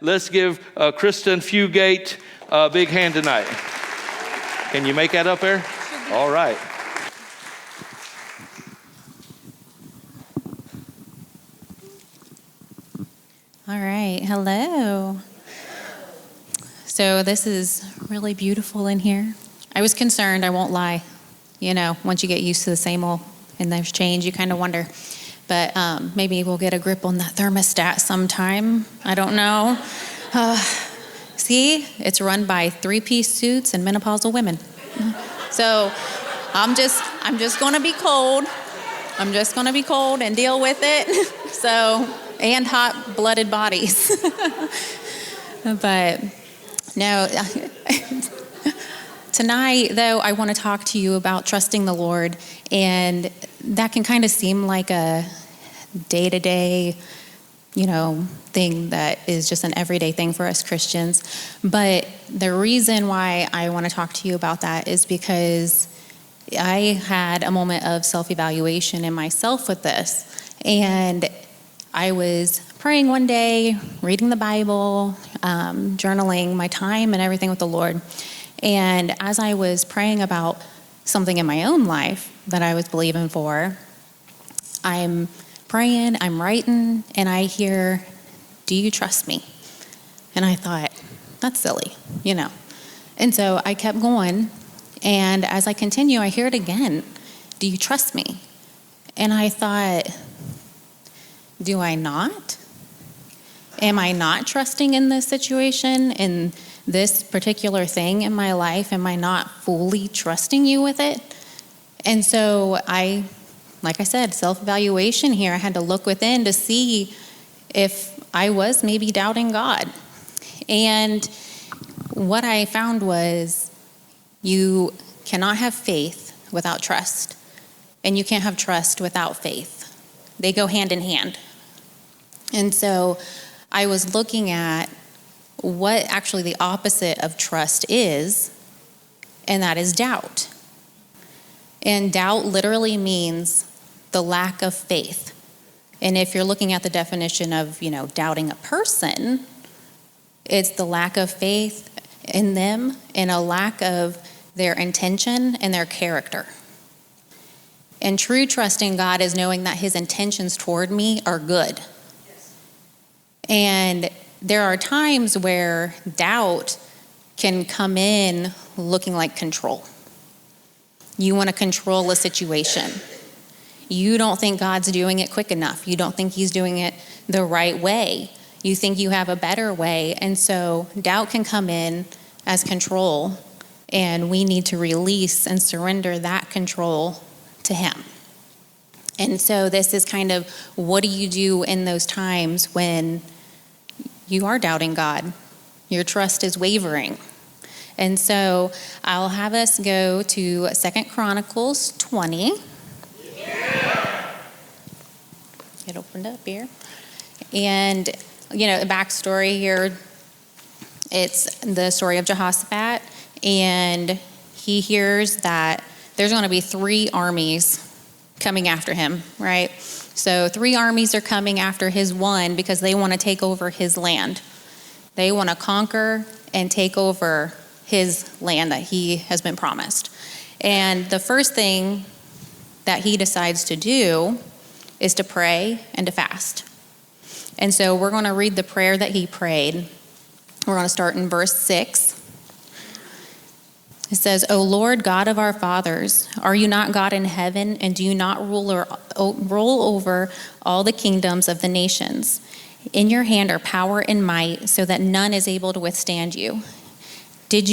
Let's give Kristen Fugate a big hand tonight. Can you make that up there? All right. All right, hello. So this is really beautiful in here. I was concerned, I won't lie. You know, once you get used to the same old and there's change, you kind of wonder. But maybe we'll get a grip on that thermostat sometime. I don't know. See, it's run by 3-piece suits and menopausal women. So I'm just gonna be cold. I'm just gonna be cold and deal with it. So, and hot-blooded bodies. But no, tonight, though, I want to talk to you about trusting the Lord, and that can kind of seem like a day-to-day, thing that is just an everyday thing for us Christians. But the reason why I want to talk to you about that is because I had a moment of self-evaluation in myself with this, and I was praying one day, reading the Bible, journaling my time and everything with the Lord. And as I was praying about something in my own life that I was believing for, I'm praying, I'm writing, and I hear, "Do you trust me?" And I thought, that's silly, And so I kept going, and as I continue, I hear it again, "Do you trust me?" And I thought, do I not? Am I not trusting in this situation, in this particular thing in my life? Am I not fully trusting you with it? And so like I said, self-evaluation here. I had to look within to see if I was maybe doubting God. And what I found was you cannot have faith without trust, and you can't have trust without faith. They go hand in hand. And so I was looking at what actually the opposite of trust is, and that is doubt. And doubt literally means the lack of faith. And if you're looking at the definition of, doubting a person, it's the lack of faith in them and a lack of their intention and their character. And true trust in God is knowing that his intentions toward me are good. And there are times where doubt can come in looking like control. You want to control a situation. You don't think God's doing it quick enough. You don't think he's doing it the right way. You think you have a better way. And so doubt can come in as control, and we need to release and surrender that control to him. And so this is kind of, what do you do in those times when you are doubting God? Your trust is wavering. And so I'll have us go to 2 Chronicles 20. Get opened up here. And, the backstory here, it's the story of Jehoshaphat. And he hears that there's going to be 3 armies coming after him, right? So 3 armies are coming after his one because they want to take over his land. They want to conquer and take over his land that he has been promised. And the first thing that he decides to do is to pray and to fast. And so we're going to read the prayer that he prayed. We're going to start in verse 6. It says, "O Lord God of our fathers, are you not God in heaven, and do you not rule over all the kingdoms of the nations? In your hand are power and might, so that none is able to withstand you. Did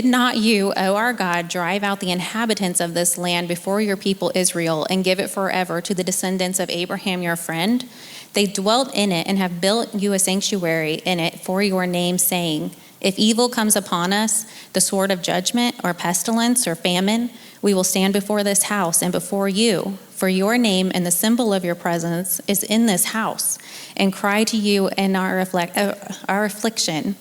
not you, O our God, drive out the inhabitants of this land before your people Israel and give it forever to the descendants of Abraham your friend? They dwelt in it and have built you a sanctuary in it for your name, saying, if evil comes upon us, the sword of judgment or pestilence or famine, we will stand before this house and before you, for your name and the symbol of your presence is in this house, and cry to you in our affliction,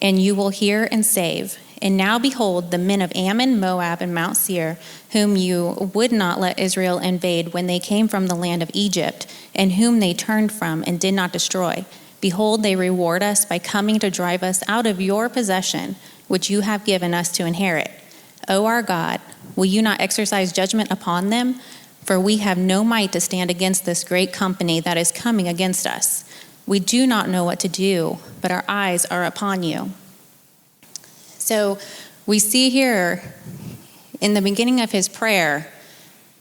and you will hear and save. And now behold, the men of Ammon, Moab, and Mount Seir, whom you would not let Israel invade when they came from the land of Egypt, and whom they turned from and did not destroy. Behold, they reward us by coming to drive us out of your possession, which you have given us to inherit. O our God, will you not exercise judgment upon them? For we have no might to stand against this great company that is coming against us. We do not know what to do, but our eyes are upon you. So we see here in the beginning of his prayer,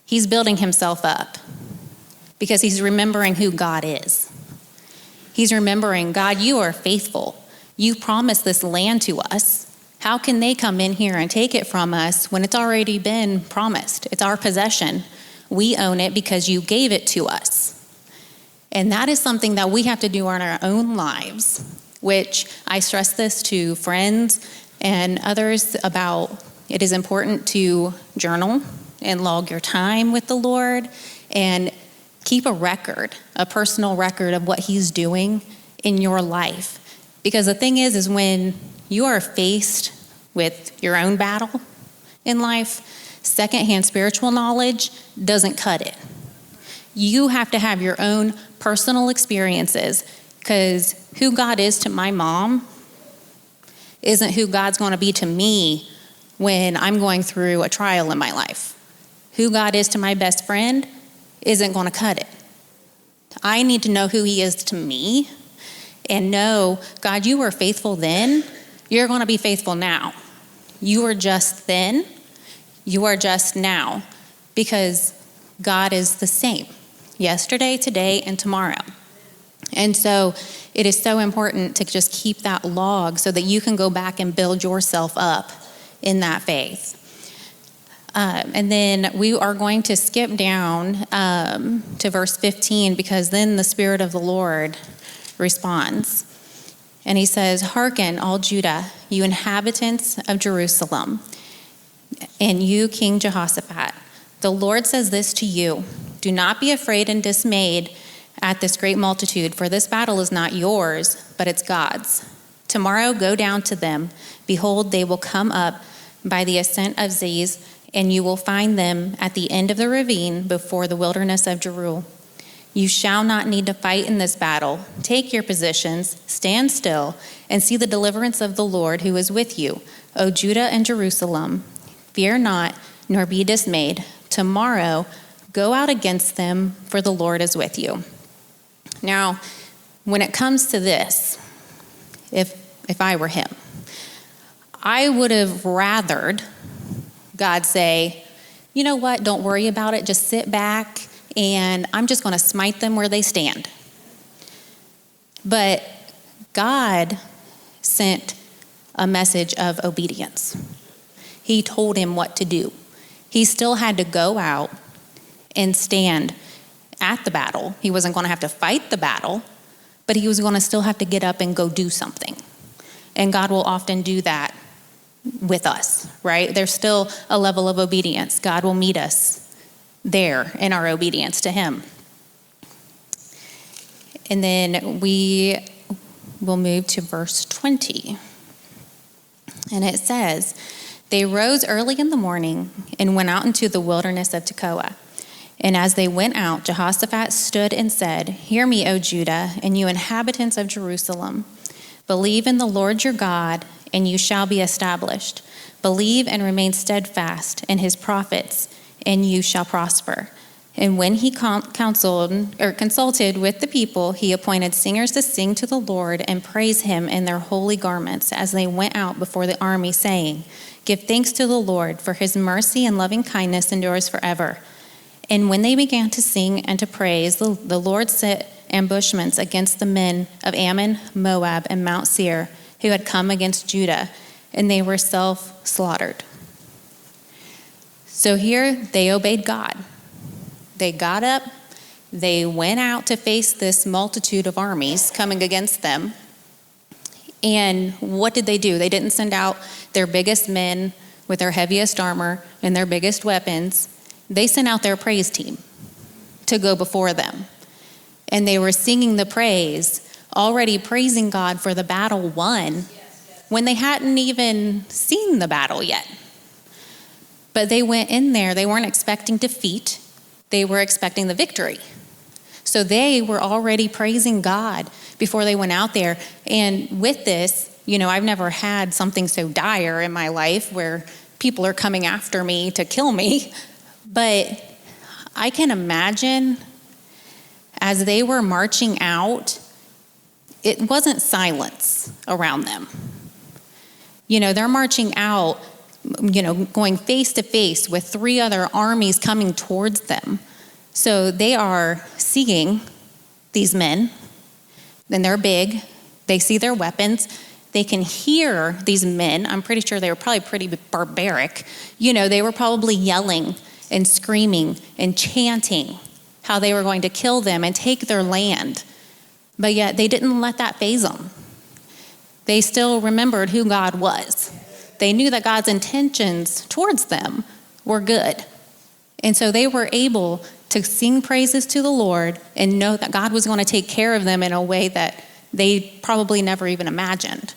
he's building himself up because he's remembering who God is. He's remembering, God, you are faithful. You promised this land to us. How can they come in here and take it from us when it's already been promised? It's our possession. We own it because you gave it to us. And that is something that we have to do in our own lives, which I stress this to friends and others about. It is important to journal and log your time with the Lord and keep a record, a personal record of what he's doing in your life. Because the thing is when you are faced with your own battle in life, secondhand spiritual knowledge doesn't cut it. You have to have your own personal experiences, because who God is to my mom isn't who God's going to be to me when I'm going through a trial in my life. Who God is to my best friend isn't going to cut it. I need to know who he is to me and know, God, you were faithful then. You're going to be faithful now. You were just then. You are just now, because God is the same yesterday, today, and tomorrow. And so it is so important to just keep that log so that you can go back and build yourself up in that faith. And then we are going to skip down to verse 15, because then the Spirit of the Lord responds. And he says, "Hearken, all Judah, you inhabitants of Jerusalem, and you, King Jehoshaphat. The Lord says this to you, do not be afraid and dismayed at this great multitude, for this battle is not yours, but it's God's. Tomorrow go down to them. Behold, they will come up by the ascent of Ziz, and you will find them at the end of the ravine before the wilderness of Jeruel. You shall not need to fight in this battle. Take your positions, stand still, and see the deliverance of the Lord who is with you, O Judah and Jerusalem. Fear not, nor be dismayed. Tomorrow go out against them, for the Lord is with you." Now, when it comes to this, if I were him, I would have rathered God say, you know what, don't worry about it, just sit back, and I'm just going to smite them where they stand. But God sent a message of obedience. He told him what to do. He still had to go out and stand at the battle. He wasn't going to have to fight the battle, but he was going to still have to get up and go do something. And God will often do that with us, right? There's still a level of obedience. God will meet us there in our obedience to him. And then we will move to verse 20. And it says, "They rose early in the morning and went out into the wilderness of Tekoa. And as they went out, Jehoshaphat stood and said, 'Hear me, O Judah, and you inhabitants of Jerusalem. Believe in the Lord your God, and you shall be established. Believe and remain steadfast in his prophets, and you shall prosper.' And when he consulted with the people, he appointed singers to sing to the Lord and praise him in their holy garments as they went out before the army, saying, 'Give thanks to the Lord, for his mercy and loving kindness endures forever.' And when they began to sing and to praise, the Lord set ambushments against the men of Ammon, Moab, and Mount Seir, who had come against Judah, and they were self-slaughtered." So here they obeyed God. They got up, they went out to face this multitude of armies coming against them. And what did they do? They didn't send out their biggest men with their heaviest armor and their biggest weapons. They sent out their praise team to go before them. And they were singing the praise, already praising God for the battle won, when they hadn't even seen the battle yet. But they went in there, they weren't expecting defeat, they were expecting the victory. So they were already praising God before they went out there. And with this, I've never had something so dire in my life where people are coming after me to kill me. But I can imagine as they were marching out, it wasn't silence around them. They're marching out, going face to face with 3 other armies coming towards them. So they are seeing these men, and they're big. They see their weapons. They can hear these men. I'm pretty sure they were probably pretty barbaric. They were probably yelling and screaming and chanting how they were going to kill them and take their land. But yet they didn't let that faze them. They still remembered who God was. They knew that God's intentions towards them were good. And so they were able to sing praises to the Lord and know that God was going to take care of them in a way that they probably never even imagined.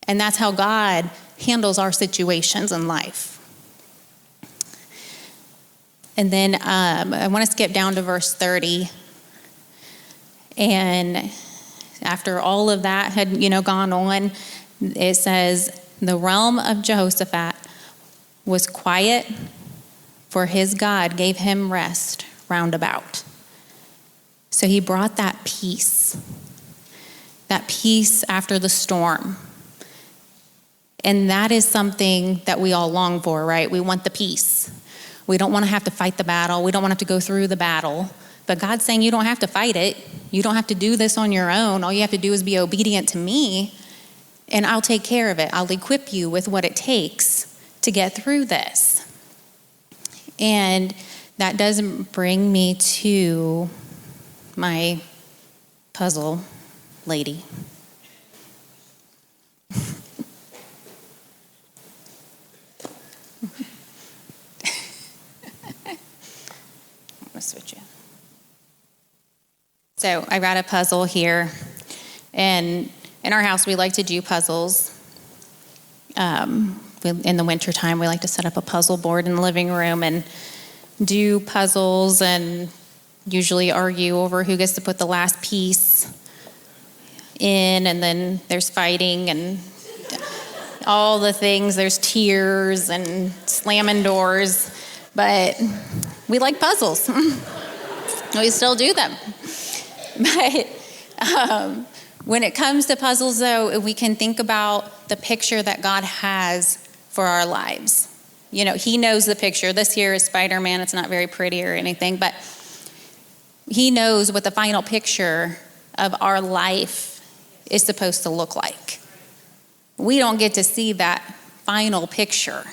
And that's how God handles our situations in life. And then I want to skip down to verse 30. And after all of that had, gone on, it says, the realm of Jehoshaphat was quiet, for his God gave him rest round about. So he brought that peace after the storm. And that is something that we all long for, right? We want the peace. We don't want to have to fight the battle. We don't want to have to go through the battle. But God's saying you don't have to fight it. You don't have to do this on your own. All you have to do is be obedient to me, and I'll take care of it. I'll equip you with what it takes to get through this. And that does bring me to my puzzle lady. I'm going to switch it. So I got a puzzle here, and in our house we like to do puzzles. In the wintertime, we like to set up a puzzle board in the living room and do puzzles and usually argue over who gets to put the last piece in, and then there's fighting and all the things. There's tears and slamming doors, but we like puzzles. We still do them. But when it comes to puzzles, though, we can think about the picture that God has for our lives. He knows the picture. This here is Spider-Man. It's not very pretty or anything, but he knows what the final picture of our life is supposed to look like. We don't get to see that final picture.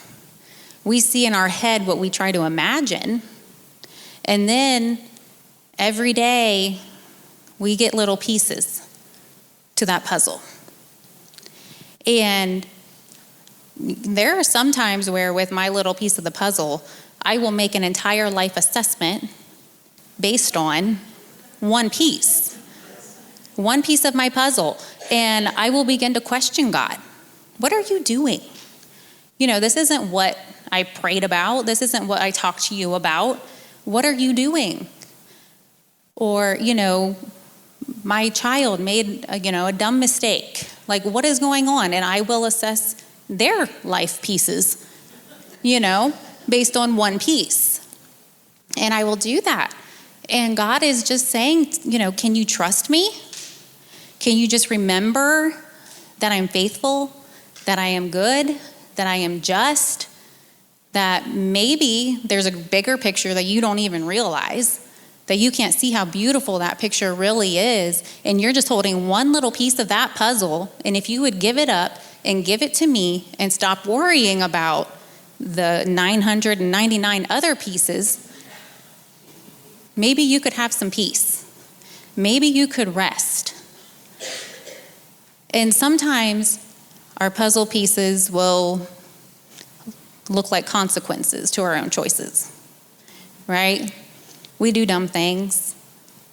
We see in our head what we try to imagine, and then every day we get little pieces to that puzzle. And there are some times where with my little piece of the puzzle, I will make an entire life assessment based on one piece of my puzzle. And I will begin to question God. What are you doing? This isn't what I prayed about. This isn't what I talked to you about. What are you doing? Or, my child made a dumb mistake. Like, what is going on? And I will assess their life pieces, based on one piece. And I will do that. And God is just saying, can you trust me? Can you just remember that I'm faithful, that I am good, that I am just, that maybe there's a bigger picture that you don't even realize, that you can't see how beautiful that picture really is, and you're just holding one little piece of that puzzle, and if you would give it up and give it to me and stop worrying about the 999 other pieces, maybe you could have some peace. Maybe you could rest. And sometimes our puzzle pieces will look like consequences to our own choices, right? We do dumb things.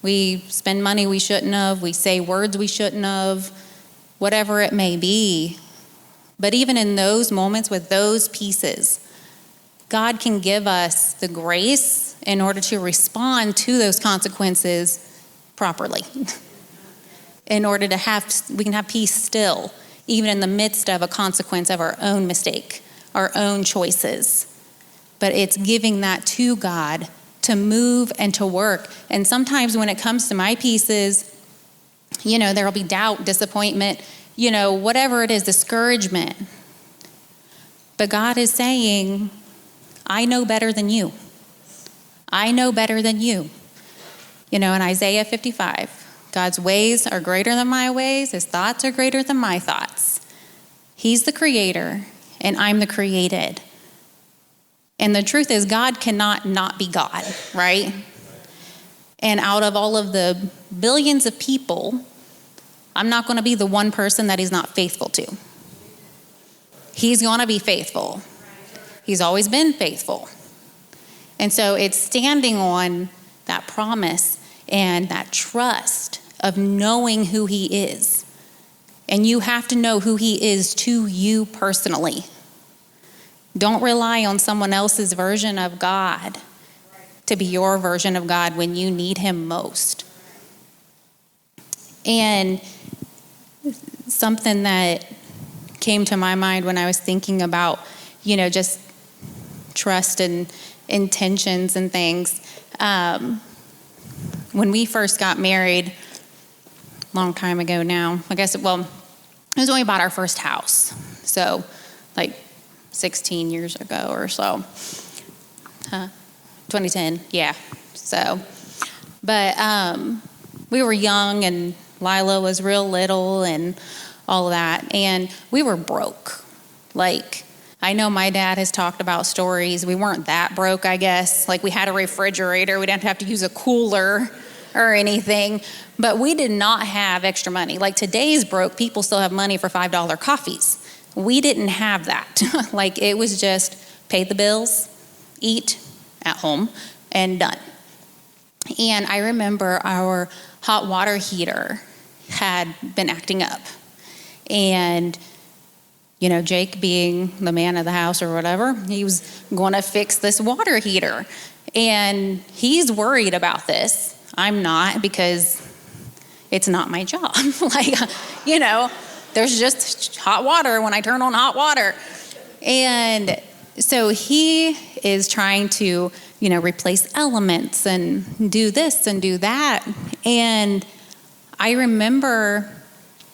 We spend money we shouldn't have. We say words we shouldn't have, whatever it may be. But even in those moments with those pieces, God can give us the grace in order to respond to those consequences properly. in order we can have peace still, even in the midst of a consequence of our own mistake, our own choices. But it's giving that to God to move and to work. And sometimes when it comes to my pieces, there will be doubt, disappointment, whatever it is, discouragement. But God is saying, I know better than you. I know better than you. In Isaiah 55, God's ways are greater than my ways. His thoughts are greater than my thoughts. He's the creator, and I'm the created. And the truth is, God cannot not be God, right? And out of all of the billions of people, I'm not going to be the one person that he's not faithful to. He's going to be faithful. He's always been faithful. And so it's standing on that promise and that trust of knowing who he is. And you have to know who he is to you personally. Don't rely on someone else's version of God to be your version of God when you need him most. And something that came to my mind when I was thinking about, just trust and intentions and things. When we first got married, a long time ago now, it was when we bought our first house. So, 16 years ago or so. 2010, yeah. So, but we were young and Lila was real little and all of that. And we were broke. I know my dad has talked about stories. We weren't that broke, I guess. We had a refrigerator. We didn't have to use a cooler or anything. But we did not have extra money. Today's broke people still have money for $5 coffees. We didn't have that. It was just pay the bills, eat at home, and done. And I remember our hot water heater had been acting up. And, Jake being the man of the house or whatever, he was going to fix this water heater. And he's worried about this. I'm not, because it's not my job. There's just hot water when I turn on hot water. And so he is trying to, replace elements and do this and do that. And I remember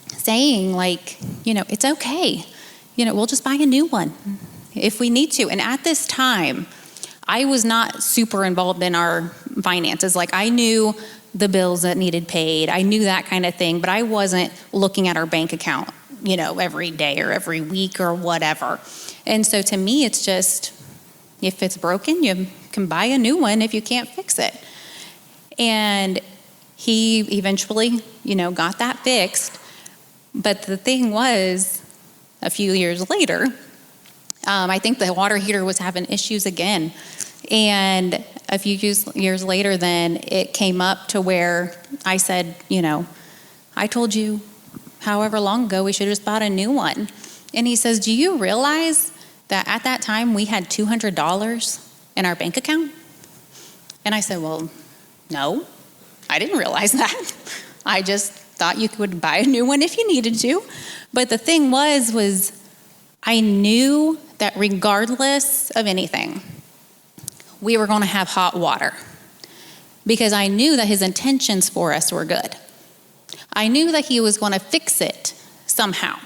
saying, it's okay. We'll just buy a new one if we need to. And at this time, I was not super involved in our finances. I knew the bills that needed paid. I knew that kind of thing, but I wasn't looking at our bank account, every day or every week or whatever. And so to me, it's just, if it's broken, you can buy a new one if you can't fix it. And he eventually, got that fixed. But the thing was, a few years later, I think the water heater was having issues again. And a few years later, then it came up to where I said, I told you however long ago we should have just bought a new one. And he says, do you realize that at that time we had $200 in our bank account? And I said, well, no, I didn't realize that. I just thought you could buy a new one if you needed to. But the thing was I knew that regardless of anything, we were going to have hot water, because I knew that his intentions for us were good. I knew that he was going to fix it somehow.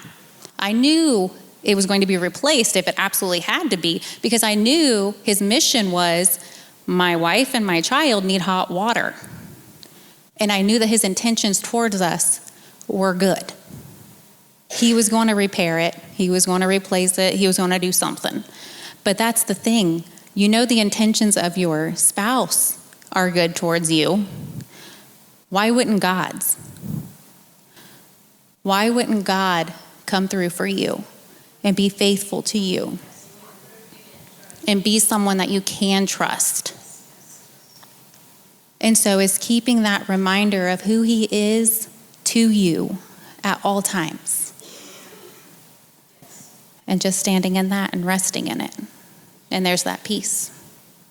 I knew it was going to be replaced if it absolutely had to be, because I knew his mission was, my wife and my child need hot water. And I knew that his intentions towards us were good. He was going to repair it. He was going to replace it. He was going to do something. But that's the thing. The intentions of your spouse are good towards you. Why wouldn't God's? Why wouldn't God come through for you and be faithful to you and be someone that you can trust? And so it's keeping that reminder of who he is to you at all times. And just standing in that and resting in it. And there's that peace.